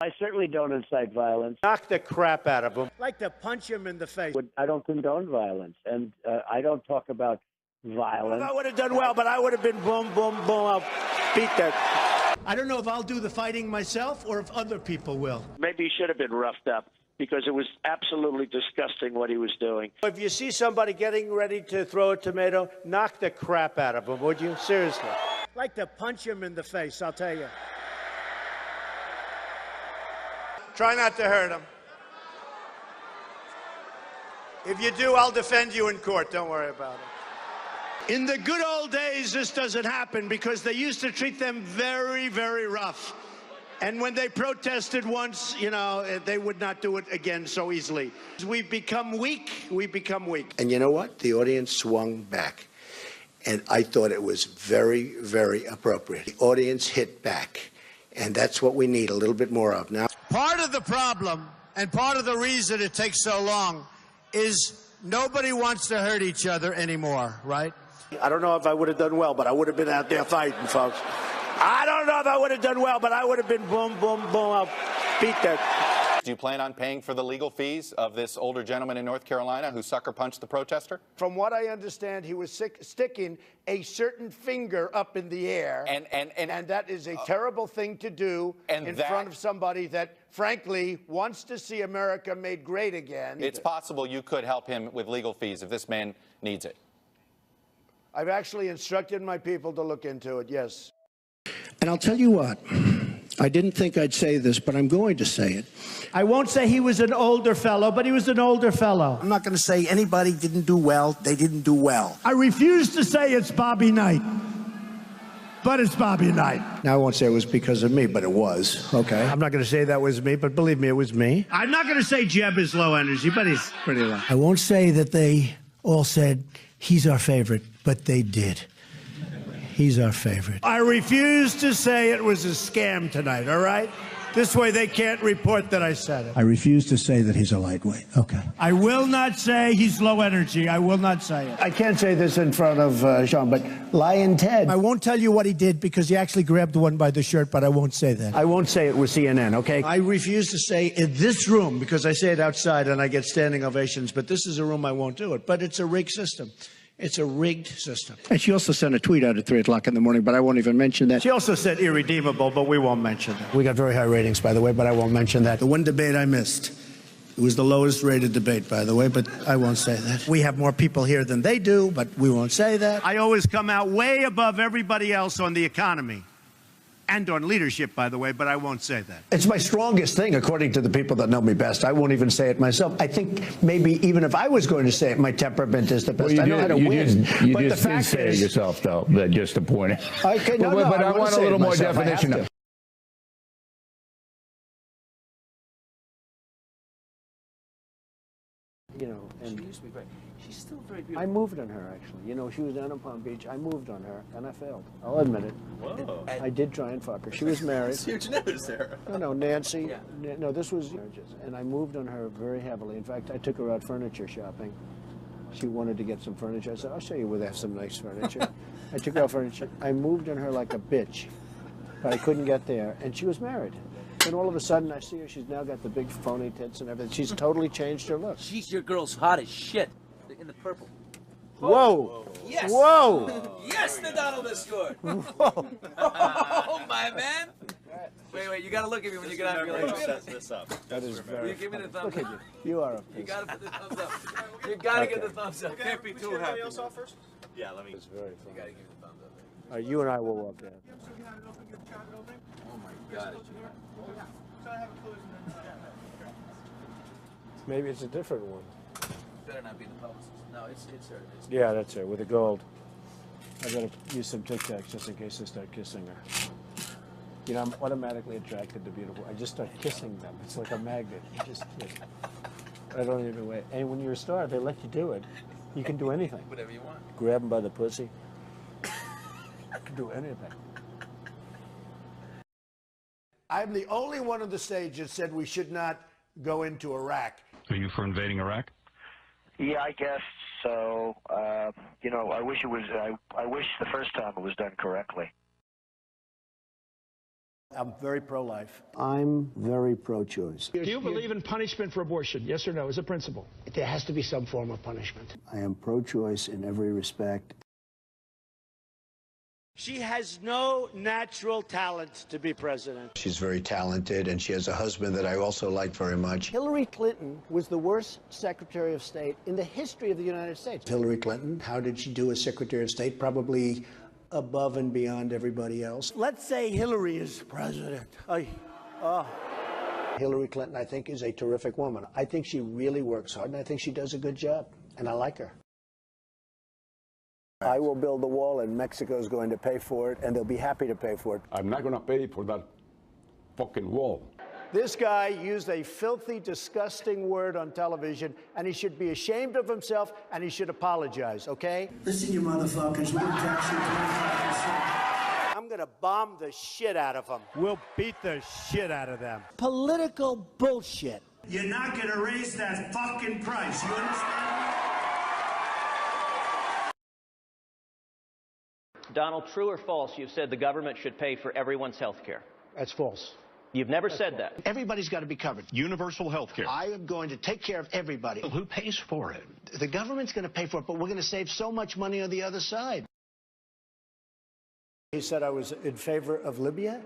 I certainly don't incite violence. Knock the crap out of him. I'd like to punch him in the face. I don't condone violence, and I don't talk about violence. I would have done well, but I would have been boom, boom, boom. I'll beat that. I don't know if I'll do the fighting myself or if other people will. Maybe he should have been roughed up because it was absolutely disgusting what he was doing. If you see somebody getting ready to throw a tomato, knock the crap out of him, would you? Seriously. I'd like to punch him in the face, I'll tell you. Try not to hurt him. If you do, I'll defend you in court. Don't worry about it. In the good old days, this doesn't happen because they used to treat them very, very rough. And when they protested once, you know, they would not do it again so easily. We become weak. We become weak. And you know what? The audience swung back. And I thought it was very, very appropriate. The audience hit back. And that's what we need a little bit more of now. Part of the problem and part of the reason it takes so long is nobody wants to hurt each other anymore, right? I don't know if I would have done well, but I would have been out there fighting, folks. I don't know if I would have done well, but I would have been boom, boom, boom. I'll beat that. Do you plan on paying for the legal fees of this older gentleman in North Carolina who sucker punched the protester? From what I understand, he was sticking a certain finger up in the air. And that is a terrible thing to do in front of somebody that, frankly, wants to see America made great again. It's possible you could help him with legal fees if this man needs it. I've actually instructed my people to look into it, yes. And I'll tell you what, I didn't think I'd say this, but I'm going to say it. I won't say he was an older fellow, but he was an older fellow. I'm not going to say anybody didn't do well. They didn't do well. I refuse to say it's Bobby Knight, but it's Bobby Knight. Now, I won't say it was because of me, but it was, okay? I'm not going to say that was me, but believe me, it was me. I'm not going to say Jeb is low energy, but he's pretty low. I won't say that they all said he's our favorite, but they did. He's our favorite. I refuse to say it was a scam tonight, all right? This way they can't report that I said it. I refuse to say that he's a lightweight. Okay. I will not say he's low energy. I will not say it. I can't say this in front of Sean, but Lion Ted. I won't tell you what he did because he actually grabbed one by the shirt, but I won't say that. I won't say it was CNN, okay? I refuse to say in this room, because I say it outside and I get standing ovations, but this is a room I won't do it. But it's a rigged system. It's a rigged system. And she also sent a tweet out at 3 o'clock in the morning, but I won't even mention that. She also said irredeemable, but we won't mention that. We got very high ratings, by the way, but I won't mention that. The one debate I missed. It was the lowest rated debate, by the way, but I won't say that. We have more people here than they do, but we won't say that. I always come out way above everybody else on the economy. And on leadership, by the way, but I won't say that. It's my strongest thing, according to the people that know me best. I won't even say it myself. I think maybe even if I was going to say it, my temperament is the best. Well, I know how to win. You but just the did fact say it is, yourself, though, just to point it. Okay, no, but I want a little more myself. definition of. You know, and she used to be great. She's still very beautiful. I moved on her, actually. You know, she was down in Palm Beach. I moved on her, and I failed. I'll admit it. Whoa. I did try and fuck her. She was married. Huge news there. No, Nancy. Yeah. No, this was marriages. And I moved on her very heavily. In fact, I took her out furniture shopping. She wanted to get some furniture. I said, I'll show you where they have some nice furniture. I took her out furniture. I moved on her like a bitch, but I couldn't get there. And she was married. And all of a sudden, I see her. She's now got the big phony tits and everything. She's totally changed her look. She's your girl's hot as shit. In the purple. Whoa! Yes! Whoa! Yes, Nadal has scored! Whoa! Oh, my man! Wait, you gotta look at me when you get out of your life. Sets this up. That is Will very you give me the thumbs Look at up? you. You are a You piece. gotta put the thumbs up. You gotta get the thumbs up. Can't be too happy. Yeah, let me. It's very You fun. gotta give me the thumbs up. You and I will walk out. Oh my god. Maybe it's a different one. Better not be the publicist. No, it's her. Yeah, that's her, with the gold. I gotta use some Tic Tacs just in case I start kissing her. You know, I'm automatically attracted to beautiful. I just start kissing them. It's like a magnet. You just kiss. I don't even wait. And when you're a star, they let you do it. You can do anything. Whatever you want. Grab them by the pussy. You can do anything. I'm the only one on the stage that said we should not go into Iraq. Are you for invading Iraq? Yeah, I guess so. You know, I wish it was. I wish the first time it was done correctly. I'm very pro-life. I'm very pro-choice. Do you believe in punishment for abortion? Yes or no, as a principle? There has to be some form of punishment. I am pro-choice in every respect. She has no natural talent to be president. She's very talented, and she has a husband that I also like very much. Hillary Clinton was the worst Secretary of State in the history of the United States. Hillary Clinton, how did she do as Secretary of State? Probably above and beyond everybody else. Let's say Hillary is president. Hillary Clinton, I think, is a terrific woman. I think she really works hard, and I think she does a good job, and I like her. I will build the wall, and Mexico is going to pay for it, and they'll be happy to pay for it. I'm not going to pay for that fucking wall. This guy used a filthy, disgusting word on television, and he should be ashamed of himself, and he should apologize, okay? Listen, you motherfuckers, we're going to tax you 25%. I'm going to bomb the shit out of them. We'll beat the shit out of them. Political bullshit. You're not going to raise that fucking price. You understand? Donald, true or false, you've said the government should pay for everyone's health care? That's false. You've never said that. Everybody's got to be covered. Universal health care. I am going to take care of everybody. Who pays for it? The government's going to pay for it, but we're going to save so much money on the other side. He said I was in favor of Libya.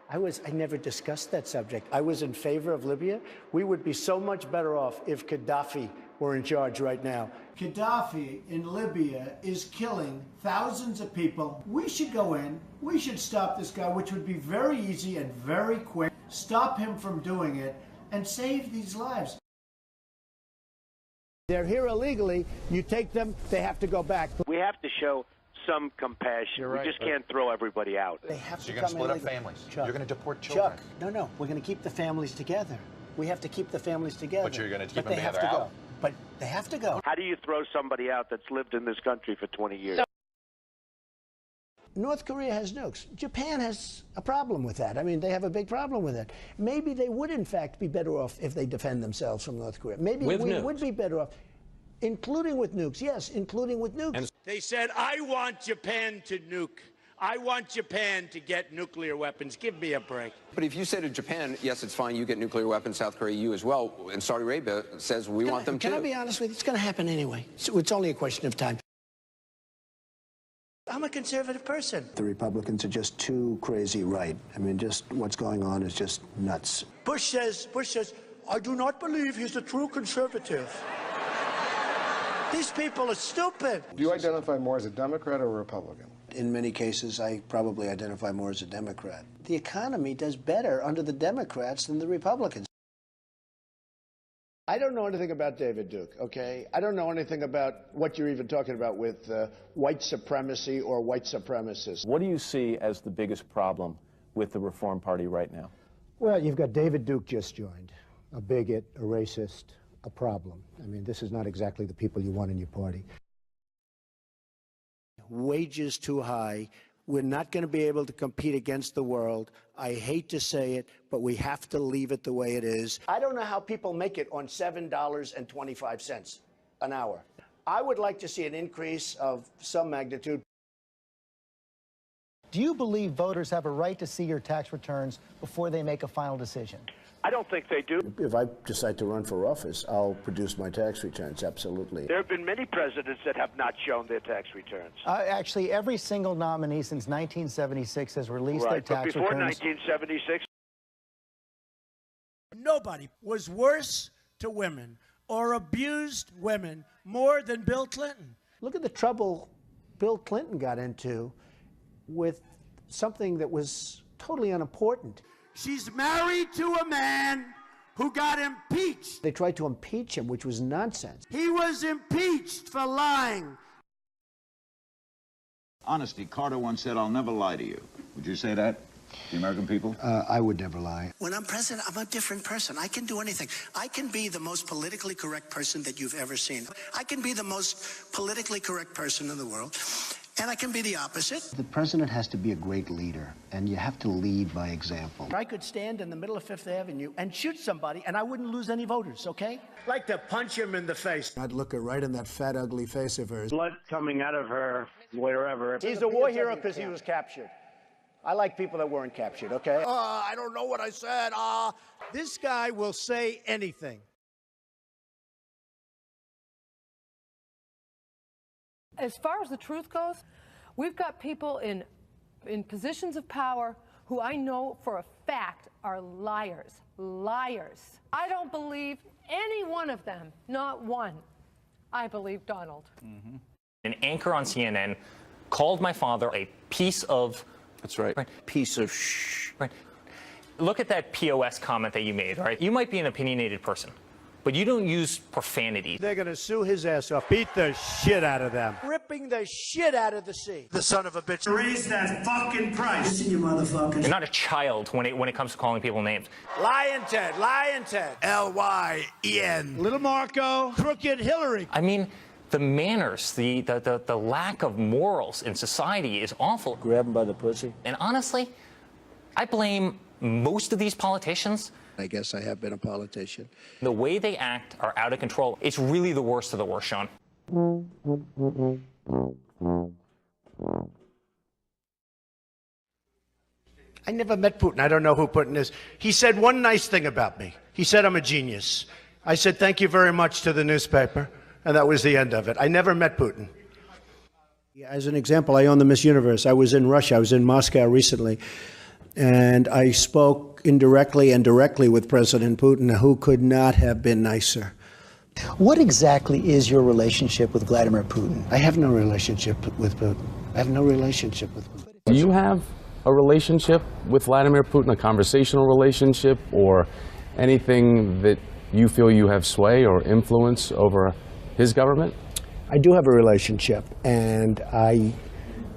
I never discussed that subject. I was in favor of Libya. We would be so much better off if Gaddafi were in charge right now. Gaddafi in Libya is killing thousands of people. We should go in. We should stop this guy, which would be very easy and very quick. Stop him from doing it and save these lives. They're here illegally. You take them, they have to go back. We have to show some compassion. Right, we just can't throw everybody out. They have So to you're going to come split up illegally. families. Chuck, You're going to deport children. Chuck, no, we're going to keep the families together. We have to keep the families together. But you're going to keep But them they have together to out. go. But they have to go. How do you throw somebody out that's lived in this country for 20 years? North Korea has nukes. Japan has a problem with that. I mean, they have a big problem with it. Maybe they would, in fact, be better off if they defend themselves from North Korea. Maybe we would be better off, including with nukes. Yes, including with nukes. They said, I want Japan to nuke. I want Japan to get nuclear weapons. Give me a break. But if you say to Japan, yes, it's fine, you get nuclear weapons, South Korea, you as well, and Saudi Arabia says we want them too. Can I be honest with you? It's going to happen anyway. So it's only a question of time. I'm a conservative person. The Republicans are just too crazy right. I mean, just what's going on is just nuts. Bush says, I do not believe he's a true conservative. These people are stupid. Do you identify more as a Democrat or a Republican? In many cases, I probably identify more as a Democrat. The economy does better under the Democrats than the Republicans. I don't know anything about David Duke, okay? I don't know anything about what you're even talking about with white supremacy or white supremacists. What do you see as the biggest problem with the Reform Party right now? Well, you've got David Duke just joined, a bigot, a racist, a problem. I mean, this is not exactly the people you want in your party. Wages too high. We're not going to be able to compete against the world. I hate to say it, but we have to leave it the way it is. I don't know how people make it on $7.25 an hour. I would like to see an increase of some magnitude. Do you believe voters have a right to see your tax returns before they make a final decision? I don't think they do. If I decide to run for office, I'll produce my tax returns, absolutely. There have been many presidents that have not shown their tax returns. Actually, every single nominee since 1976 has released their tax before returns. 1976. Nobody was worse to women or abused women more than Bill Clinton. Look at the trouble Bill Clinton got into with something that was totally unimportant. She's married to a man who got impeached. They tried to impeach him, which was nonsense. He was impeached for lying. Honesty, Carter once said, I'll never lie to you. Would you say that, the American people? I would never lie. When I'm president, I'm a different person. I can do anything. I can be the most politically correct person that you've ever seen. I can be the most politically correct person in the world. And I can be the opposite. The president has to be a great leader, and you have to lead by example. I could stand in the middle of Fifth Avenue and shoot somebody, and I wouldn't lose any voters, okay? Like to punch him in the face. I'd look her right in that fat, ugly face of hers. Blood coming out of her, wherever. He's a war hero because he was captured. I like people that weren't captured, okay? I don't know what I said. This guy will say anything. As far as the truth goes, we've got people in positions of power who I know for a fact are liars. Liars. I don't believe any one of them, not one. I believe Donald. Mm-hmm. An anchor on CNN called my father a piece of... That's right. Piece of shh. Right. Look at that POS comment that you made, right? You might be an opinionated person, but you don't use profanity. They're going to sue his ass off. Beat the shit out of them. Ripping the shit out of the sea. The son of a bitch. Raise that fucking price. Listen, you motherfuckers. You're not a child when it comes to calling people names. Lying Ted. Lying Ted. L-Y-E-N. Little Marco. Crooked Hillary. I mean, the manners, the lack of morals in society is awful. Grab him by the pussy. And honestly, I blame most of these politicians. I guess I have been a politician. The way they act are out of control. It's really the worst of the worst, Sean. I never met Putin. I don't know who Putin is. He said one nice thing about me. He said I'm a genius. I said thank you very much to the newspaper, and that was the end of it. I never met Putin. As an example, I own the Miss Universe. I was in Russia. I was in Moscow recently, and I spoke indirectly and directly with President Putin, who could not have been nicer. What exactly is your relationship with Vladimir Putin? I have no relationship with Putin. I have no relationship with Putin. Do you have a relationship with Vladimir Putin, a conversational relationship, or anything that you feel you have sway or influence over his government? I do have a relationship, and I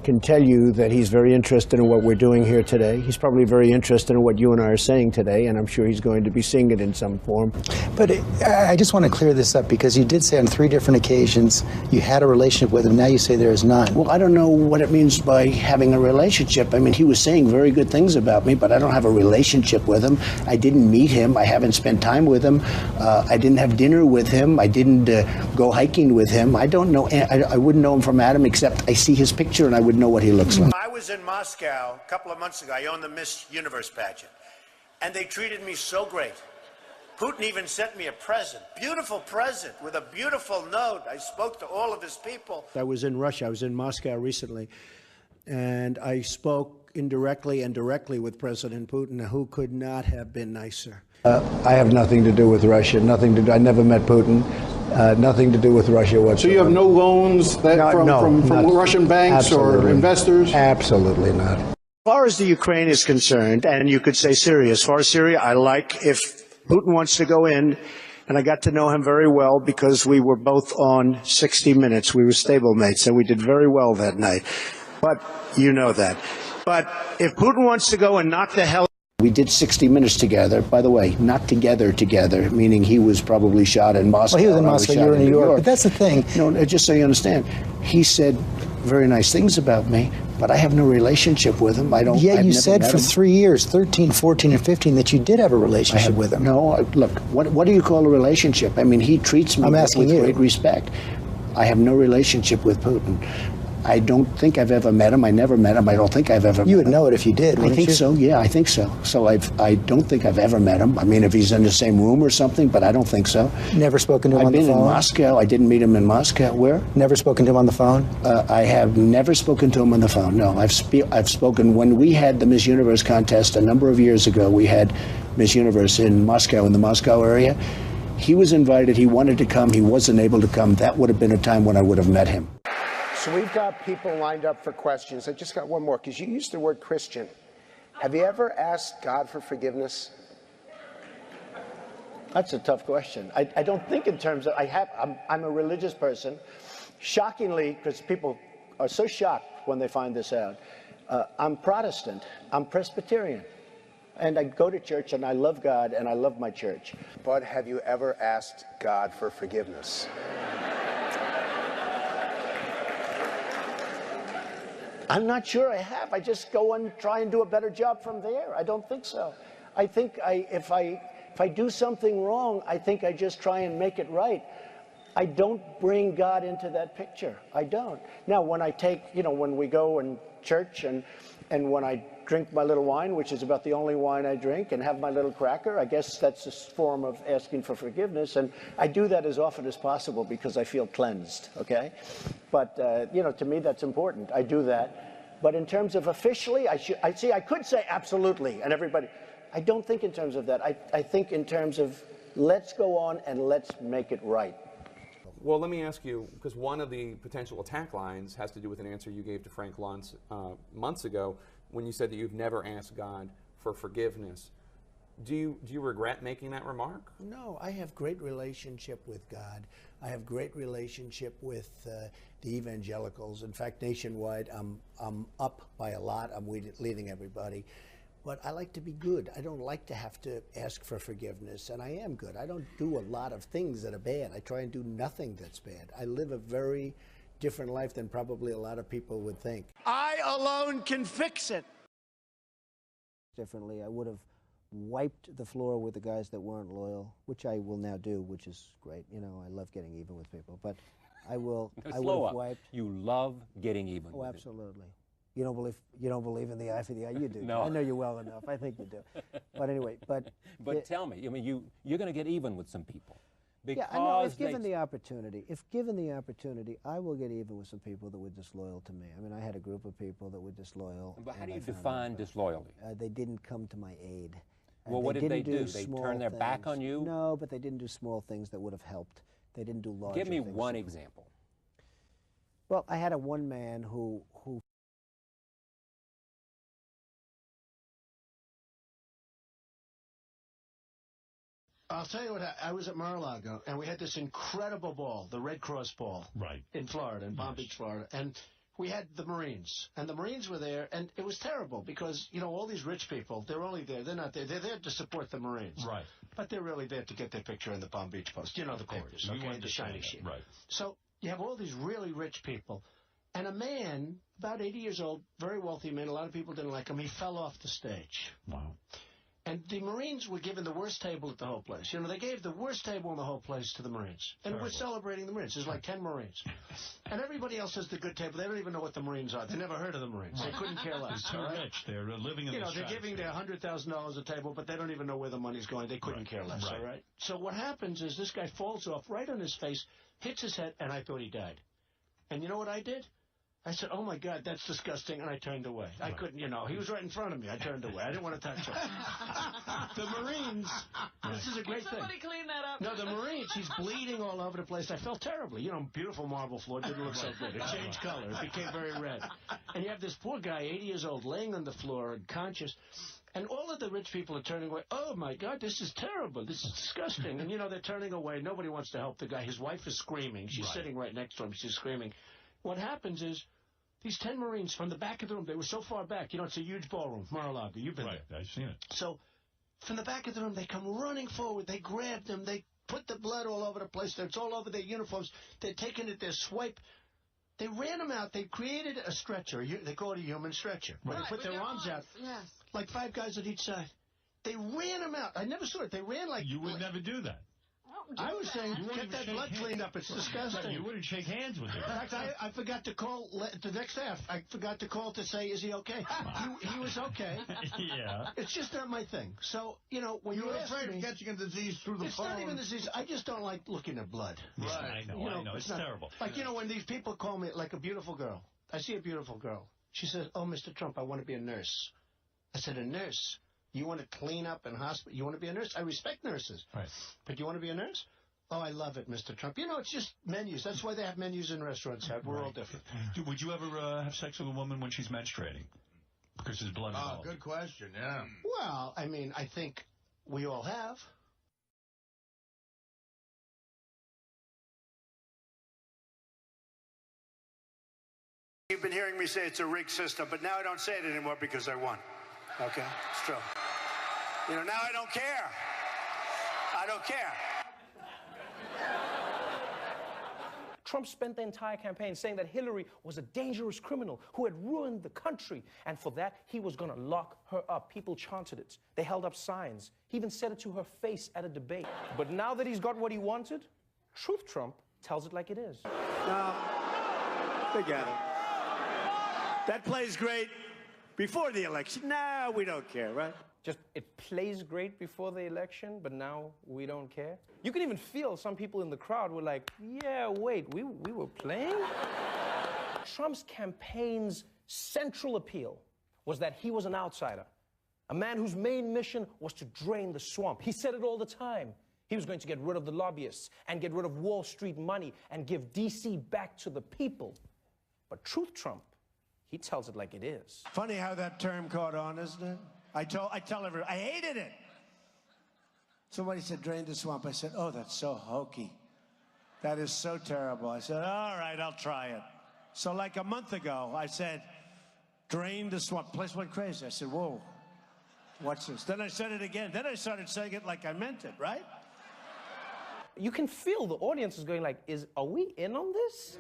can tell you that he's very interested in what we're doing here today. He's probably very interested in what you and I are saying today, and I'm sure he's going to be seeing it in some form. But I just want to clear this up, because you did say on 3 different occasions you had a relationship with him. Now you say there is none. Well, I don't know what it means by having a relationship. I mean, he was saying very good things about me, but I don't have a relationship with him. I didn't meet him. I haven't spent time with him. I didn't have dinner with him. I didn't go hiking with him. I don't know. I wouldn't know him from Adam, except I see his picture and I would know what he looks like. I was in Moscow a couple of months ago. I owned the Miss Universe pageant, and they treated me so great. Putin even sent me a present, beautiful present with a beautiful note. I spoke to all of his people. I was in Russia. I was in Moscow recently, and I spoke indirectly and directly with President Putin, who could not have been nicer. I have nothing to do with Russia. Nothing to do. I never met Putin. Nothing to do with Russia whatsoever. So you have no loans from Russian banks or investors? Absolutely not. As far as the Ukraine is concerned, and you could say Syria, as far as Syria, I like if Putin wants to go in, and I got to know him very well because we were both on 60 Minutes. We were stablemates, and we did very well that night. But you know that. But if Putin wants to go and knock the hell... We did 60 Minutes together, by the way, not together, meaning he was probably shot in Moscow. Well, he was in Moscow, you were in New York. But that's the thing. No, just so you understand, he said very nice things about me, but I have no relationship with him. Yeah, you said for 3 years, 13, 14, and 15, that you did have a relationship with him. No, look, what do you call a relationship? I mean, he treats me with great respect. I have no relationship with Putin. I don't think I've ever met him. I never met him. I don't think I've ever met him. You would know it if you did, wouldn't you? I think so, yeah, I think so. So I don't think I've ever met him. I mean, if he's in the same room or something, but I don't think so. Never spoken to him on the phone? I've been in Moscow. I didn't meet him in Moscow. Where? Never spoken to him on the phone? I have never spoken to him on the phone, no. I've spoken, when we had the Miss Universe contest a number of years ago, we had Miss Universe in Moscow, in the Moscow area. He was invited. He wanted to come. He wasn't able to come. That would have been a time when I would have met him. So we've got people lined up for questions. I just got one more, because you used the word Christian. Have you ever asked God for forgiveness? That's a tough question. I don't think in terms of, I'm a religious person. Shockingly, because people are so shocked when they find this out, I'm Protestant, I'm Presbyterian. And I go to church and I love God and I love my church. But have you ever asked God for forgiveness? I'm not sure I have. I just go and try and do a better job from there. I don't think so. I think if I do something wrong, I think I just try and make it right. I don't bring God into that picture. I don't. Now, when I take, when we go in church and when I drink my little wine, which is about the only wine I drink, and have my little cracker. I guess that's a form of asking for forgiveness, and I do that as often as possible because I feel cleansed, okay? But, you know, to me that's important. I do that. But in terms of officially, I could say absolutely, and everybody, I don't think in terms of that. I think in terms of let's go on and let's make it right. Well, let me ask you, because one of the potential attack lines has to do with an answer you gave to Frank Luntz months ago when you said that you've never asked God for forgiveness. Do you regret making that remark? No, I have great relationship with God. I have great relationship with the evangelicals. In fact, nationwide, I'm up by a lot. I'm leading everybody. But I like to be good. I don't like to have to ask for forgiveness, and I am good. I don't do a lot of things that are bad. I try and do nothing that's bad. I live a very different life than probably a lot of people would think. I alone can fix it. Differently, I would have wiped the floor with the guys that weren't loyal, which I will now do, which is great. You know, I love getting even with people, but I will. I would have wiped. You love getting even. Oh, absolutely. You don't believe in the eye for the eye. You do. No. I know you well enough. I think you do. But anyway, but tell me. I mean, you're going to get even with some people. Yeah, I know. If given the opportunity, I will get even with some people that were disloyal to me. I mean, I had a group of people that were disloyal. But how do you define disloyalty? They didn't come to my aid. Well, what did they do? They turned their back on you? No, but they didn't do small things that would have helped. They didn't do large things. Give me one example. Well, I had one man who I'll tell you what, I was at Mar-a-Lago, and we had this incredible ball, the Red Cross ball, in Florida, in Palm Beach, Florida, and we had the Marines, and the Marines were there, and it was terrible because, you know, all these rich people, they're only there, they're not there, they're there to support the Marines. Right. But they're really there to get their picture in the Palm Beach Post, you know, the papers, okay, the shiny sheet. Right. So you have all these really rich people, and a man, about 80 years old, very wealthy man, a lot of people didn't like him, he fell off the stage. Wow. And the Marines were given the worst table at the whole place. You know, they gave the worst table in the whole place to the Marines. And we're celebrating the Marines. There's like 10 Marines. And everybody else has the good table. They don't even know what the Marines are. They never heard of the Marines. They couldn't care less. They're too rich. They're living in the they're giving their $100,000 a table, but they don't even know where the money's going. They couldn't care less, all right? So what happens is this guy falls off right on his face, hits his head, and I thought he died. And you know what I did? I said, oh, my God, that's disgusting, and I turned away. I couldn't, you know, he was right in front of me. I turned away. I didn't want to touch him. The Marines, this is a great thing. Somebody clean that up. No, the Marines, he's bleeding all over the place. I felt terribly. You know, beautiful marble floor, didn't look so good. It changed color. It became very red. And you have this poor guy, 80 years old, laying on the floor, unconscious. And all of the rich people are turning away. Oh, my God, this is terrible. This is disgusting. And, you know, they're turning away. Nobody wants to help the guy. His wife is screaming. She's sitting right next to him. She's screaming. What happens is, these 10 Marines from the back of the room, they were so far back. You know, it's a huge ballroom, Mar-a-Lago. You've been there. I've seen it. So from the back of the room, they come running forward. They grab them. They put the blood all over the place. It's all over their uniforms. They're taking it. They swipe. They ran them out. They created a stretcher. They call it a human stretcher. They put their arms out, like 5 guys at each side. They ran them out. I never saw it. They ran like... You would never do that. I was saying, get that blood cleaned up. It's disgusting. You wouldn't shake hands with him. In fact, I forgot to call the next half. I forgot to call to say, is he okay? He was okay. Yeah. It's just not my thing. So, you know, when you're afraid of catching a disease through the phone. It's not even a disease. I just don't like looking at blood. Right. I know. It's terrible. Like, you know, when these people call me, like a beautiful girl. I see a beautiful girl. She says, oh, Mr. Trump, I want to be a nurse. I said, a nurse? You want to clean up in hospital? You want to be a nurse? I respect nurses. Right. But you want to be a nurse? Oh, I love it, Mr. Trump. You know, it's just menus. That's why they have menus in restaurants. We're all different. Would you ever have sex with a woman when she's menstruating? Because there's blood involved. Oh, good question, yeah. Well, I mean, I think we all have. You've been hearing me say it's a rigged system, but now I don't say it anymore because I won. Okay? It's true. You know, now I don't care. I don't care. Trump spent the entire campaign saying that Hillary was a dangerous criminal who had ruined the country, and for that, he was going to lock her up. People chanted it. They held up signs. He even said it to her face at a debate. But now that he's got what he wanted, Truth Trump tells it like it is. No, forget it. That plays great Before the election, no, we don't care, right? Just it plays great before the election, but now we don't care. You can even feel some people in the crowd were like, yeah, wait, we were playing? Trump's campaign's central appeal was that he was an outsider, a man whose main mission was to drain the swamp. He said it all the time. He was going to get rid of the lobbyists and get rid of Wall Street money and give D.C. back to the people. But Truth Trump, he tells it like it is. Funny how that term caught on, isn't it? I tell everyone, I hated it. Somebody said, drain the swamp. I said, oh, that's so hokey. That is so terrible. I said, all right, I'll try it. So like a month ago, I said, drain the swamp. Place went crazy. I said, whoa, what's this? Then I said it again. Then I started saying it like I meant it, right? You can feel the audience is going like, are we in on this?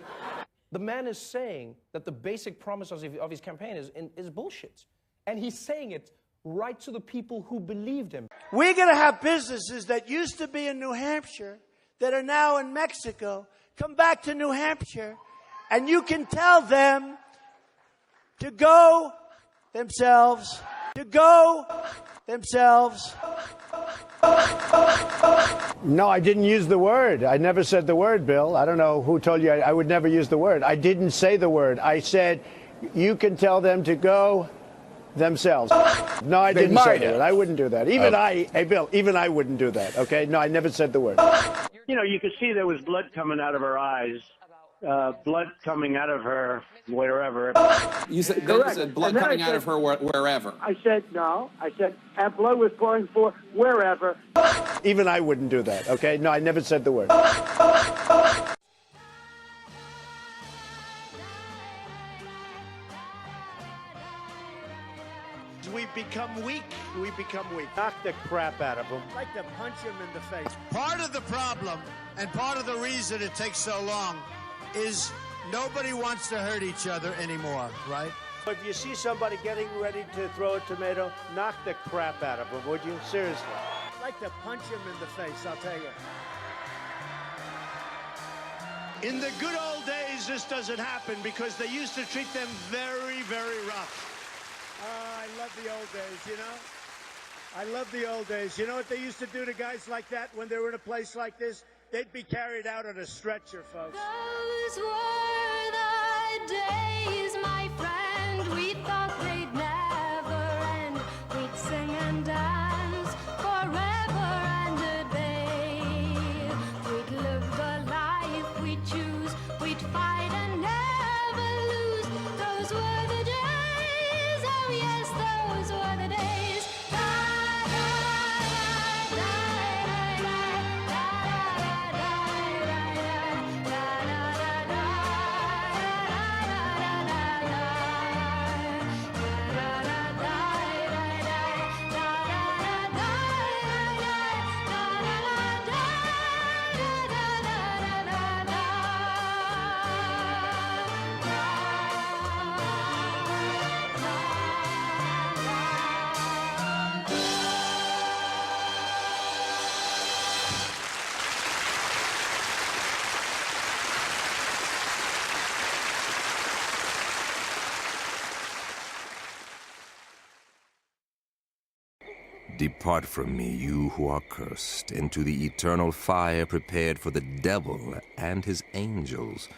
The man is saying that the basic promise of his campaign is bullshit. And he's saying it right to the people who believed him. We're going to have businesses that used to be in New Hampshire that are now in Mexico come back to New Hampshire, and you can tell them to go themselves, to go themselves. No, I didn't use the word. I never said the word, Bill. I don't know who told you I would never use the word. I didn't say the word. I said you can tell them to go themselves. No, I didn't say that. I wouldn't do that. Even hey, Bill, even I wouldn't do that, okay? No, I never said the word. You know, you could see there was blood coming out of her eyes, blood coming out of her wherever. You said, blood coming out of her wherever. I said, no. I said, and blood was pouring for wherever. Even I wouldn't do that, okay? No, I never said the word. We become weak. We become weak. Knock the crap out of them. I'd like to punch him in the face. Part of the problem and part of the reason it takes so long is nobody wants to hurt each other anymore, right? If you see somebody getting ready to throw a tomato, knock the crap out of them, would you? Seriously. I'd like to punch him in the face, I'll tell you. In the good old days, this doesn't happen because they used to treat them very, very rough. I love the old days, you know? I love the old days. You know what they used to do to guys like that when they were in a place like this? They'd be carried out on a stretcher, folks. Those were the days, my friend. We thought they'd never end. We'd sing and dance forever and a day. We'd live the life we choose. We'd fight and never lose. Those were the days. Oh yes, those were the days. Depart from me, you who are cursed, into the eternal fire prepared for the devil and his angels.